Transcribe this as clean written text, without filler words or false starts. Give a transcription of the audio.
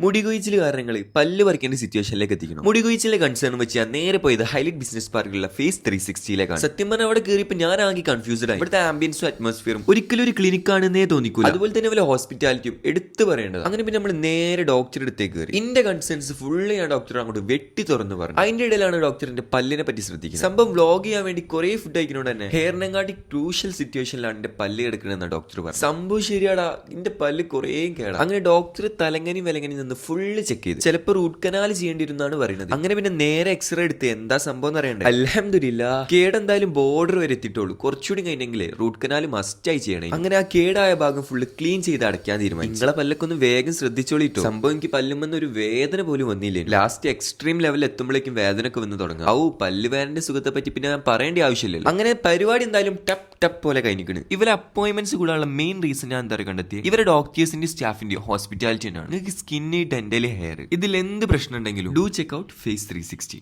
മുടികൊഴിച്ചിൽ കാരണങ്ങൾ പല്ല് പറിക്കേണ്ട സിറ്റുവേഷനിലേക്ക് എത്തിക്കണം. മുടികൊഴിച്ചിലെ കൺസേൺ വെച്ച് ഞാൻ നേരെ പോയത് ഹൈലൈറ്റ് ബിസിനസ് പാർക്കിലുള്ള ഫേസ് 360ലേക്കാണ്. സത്യം പറഞ്ഞാൽ അവിടെ കയറിയപ്പോൾ ഞാൻ ആകെ കൺഫ്യൂസ്ഡ് ആയി. ഇവിടുത്തെ ആംബിയൻസും അറ്റ്മോസ്ഫിയറും ഒരിക്കലും ഒരു ക്ലിനിക് ആണെന്നേ തോന്നിക്കൂല. അതുപോലെ തന്നെ വല്ല ഹോസ്പിറ്റാലിറ്റിയും എടുത്തു പറയേണ്ടത്. അങ്ങനെ പിന്നെ നമ്മൾ നേരെ ഡോക്ടറുടെ അടുത്തേക്ക് കയറി. എന്റെ കൺസേൺസ് ഫുള്ള് ഞാൻ ഡോക്ടർ അങ്ങോട്ട് വെട്ടി തുറന്നു പറഞ്ഞു. അതിന്റെ ഇടയിലാണ് ഡോക്ടറിന്റെ പല്ലിനെ പറ്റി ശ്രദ്ധിക്കുന്നത്. സംഭവം വ്ലോഗ് ചെയ്യാൻ വേണ്ടി കുറെ ഫുഡ് കഴിക്കുന്നതുകൊണ്ട് തന്നെ ഹെയറിനെക്കാട്ടി ക്രൂഷ്യൽ സിറ്റുവേഷനിലാണ് എന്റെ പല്ല് കിടക്കണമെന്ന് ഡോക്ടർ പറഞ്ഞു. സംഭവം ശരിയാടാ, എന്റെ പല്ല് കുറേ കേടാ. അങ്ങനെ ഡോക്ടർ തലങ്ങനി വിലങ്ങനി നിന്ന് ഫുള്ള് ചെക്ക് ചെയ്ത് ചിലപ്പോൾ റൂട്ട് കനാൽ ചെയ്യേണ്ടിരുന്നാണ് പറയുന്നത്. അങ്ങനെ പിന്നെ നേരെ എക്സ്റേ എടുത്ത് എന്താ സംഭവം എന്ന് അറിയണ്ടേ. അൽഹംദുലില്ലാ കേടെന്തായാലും ബോർഡർ വരെ എത്തിയിട്ടുള്ളൂ. കുറച്ചുകൂടി കഴിഞ്ഞെങ്കിലേ റൂട്ട് കനാൽ മസ്റ്റായി ചെയ്യണേ. അങ്ങനെ ആ കേടായ ഭാഗം ഫുള്ള് ക്ലീൻ ചെയ്ത് അടയ്ക്കാൻ തീരുമാനിച്ചു. നിങ്ങളെ പല്ലൊക്കെ ഒന്ന് വേഗം ശ്രദ്ധിച്ചോളിട്ടോ. സംഭവം എനിക്ക് പല്ലുമെന്ന് ഒരു വേദന പോലും വന്നില്ലേ. ലാസ്റ്റ് എക്സ്ട്രീം ലെവലിൽ എത്തുമ്പോഴേക്കും വേദനയൊക്കെ വന്ന് തുടങ്ങും. പല്ല് വേദനയുടെ സുഖത്തെ പറ്റി പിന്നെ ഞാൻ പറയേണ്ട ആവശ്യമില്ലല്ലോ. അങ്ങനെ പരിപാടി എന്തായാലും ടപ്പ് ടപ്പ് പോലെ കഴിഞ്ഞിരിക്കുന്നു. ഇവരെ അപ്പോയിന്റ്മെന്റ്സ് കൂടാനുള്ള മെയിൻ റീസൺ ഞാൻ എന്താ കണ്ടെത്തി, ഇവരെ ഡോക്ടേഴ്സിന്റെ സ്റ്റാഫിന്റെ ഹോസ്പിറ്റാലിറ്റി ആണ്. നിങ്ങൾക്ക് സ്കിന്ന്, ഡെന്റൽ, ഹെയർ ഇതിൽ എന്ത് പ്രശ്നം ഉണ്ടെങ്കിലും ഡു ചെക്ക് ഔട്ട് ഫേസ് 360.